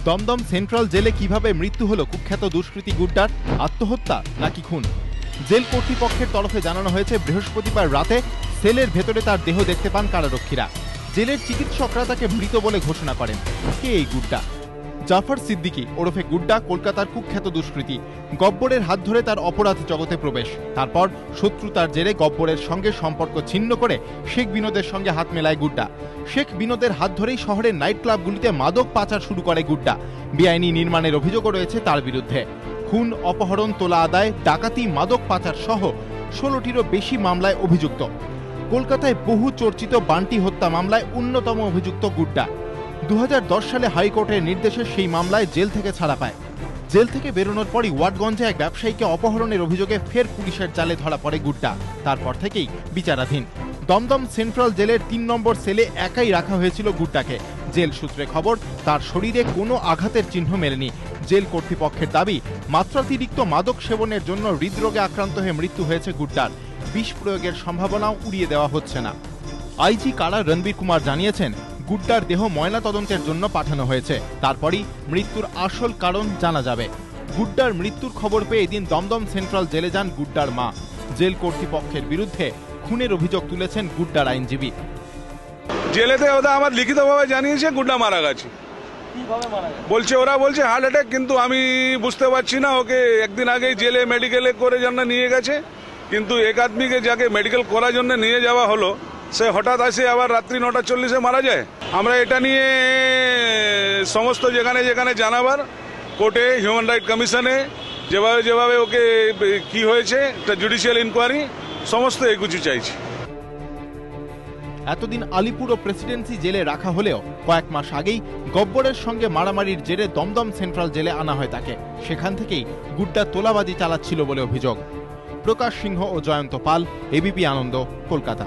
Dumdum central জেলে কিভাবে মৃত্যু হলো কুখ্যাত দুষ্কৃতী গুড্ডার? আত্মহত্যা নাকি খুন? জেল কর্তৃপক্ষের তরফে জানানো হয়েছে বৃহস্পতিবার রাতে সেলের ভেতরে তার দেহ দেখতে পান কারারক্ষীরা। জেলের চিকিৎসকরা তাকে মৃত বলে ঘোষণা করেন। কে এই গুড্ডা? জাফর সিদ্দিকী ওরফে গুড্ডা কলকাতার কুখ্যাত দুষ্কৃতী। গব্বরের হাত ধরে তার অপরাধ জগতে প্রবেশ, তারপর শত্রুতার জেরে গব্বরের সঙ্গে সম্পর্ক ছিন্ন করে শেখ বিনোদের সঙ্গে হাত মেলায় গুড্ডা। শেখ বিনোদের হাত ধরেই শহরের নাইট ক্লাবগুলিতে মাদক পাচার শুরু করে গুড্ডা। বেআইনি নির্মাণের অভিযোগও রয়েছে তার বিরুদ্ধে। খুন, অপহরণ, তোলা আদায়, ডাকাতি, মাদক পাচার সহ 16টিরও বেশি মামলায় অভিযুক্ত। কলকাতায় বহু চর্চিত বান্টি হত্যা মামলায় অন্যতম অভিযুক্ত গুড্ডা। 2010 সালে হাইকোর্টের নির্দেশে সেই মামলায় জেল থেকে ছাড়া পায়। জেল থেকে বেরোনোর পরই ওয়াটগঞ্জে এক ব্যবসায়ীকে অপহরণের অভিযোগে ফের পুলিশের জালে ধরা পড়ে গুড্ডা। তারপর থেকেই বিচারাধীন। দমদম সেন্ট্রাল জেলের 3 নম্বর সেলে একাই রাখা হয়েছিল গুড্ডাকে। জেল সূত্রে খবর, তার শরীরে কোনো আঘাতের চিহ্ন মেলেনি। জেল কর্তৃপক্ষের দাবি, মাত্রাতিরিক্ত মাদক সেবনের জন্য হৃদরোগে আক্রান্ত হয়ে মৃত্যু হয়েছে গুড্ডার। বিষ প্রয়োগের সম্ভাবনাও উড়িয়ে দেওয়া হচ্ছে না। আইজি কারা রণবীর কুমার জানিয়েছেন, গুড্ডার দেহ ময়নাতদন্তের জন্য পাঠানো হয়েছে। তারপরই মৃত্যুর আসল কারণ জানা যাবে। গুড্ডার মৃত্যুর খবর পেয়ে এদিন দমদম সেন্ট্রাল জেলে যান গুড্ডার মা। জেল কর্তৃপক্ষের বিরুদ্ধে খুনের অভিযোগ তুলেছেন গুড্ডার আইনজীবী। জেলেতে ওরা আমার লিখিতভাবে জানিয়েছে গুড্ডা মারা গেছে। ওরা বলছে হার্ট অ্যাটাক, কিন্তু আমি বুঝতে পারছি না। ওকে একদিন আগে জেলে মেডিকেলে করে জন্য নিয়ে গেছে, কিন্তু এক আদমিকে যাকে মেডিকেল করার জন্য নিয়ে যাওয়া হলো, সে হঠাৎ আসে আবার রাত্রি 9:40 মারা যায়। আমরা এটা নিয়ে সমস্ত যেখানে যেখানে জানাবার, কোর্টে, হিউম্যান রাইট কমিশনে, যেভাবে ওকে কি হয়েছে, একটা জুডিশিয়াল ইনকোয়ারি, সমস্ত এগুলো চাইছি। এতদিন আলিপুর ও প্রেসিডেন্সি জেলে রাখা হলেও কয়েক মাস আগেই গব্বরের সঙ্গে মারামারির জেরে দমদম সেন্ট্রাল জেলে আনা হয় তাকে। সেখান থেকেই গুড্ডা তোলাবাজি চালাচ্ছিল বলে অভিযোগ। প্রকাশ সিংহ ও জয়ন্ত পাল, এবিপি আনন্দ, কলকাতা।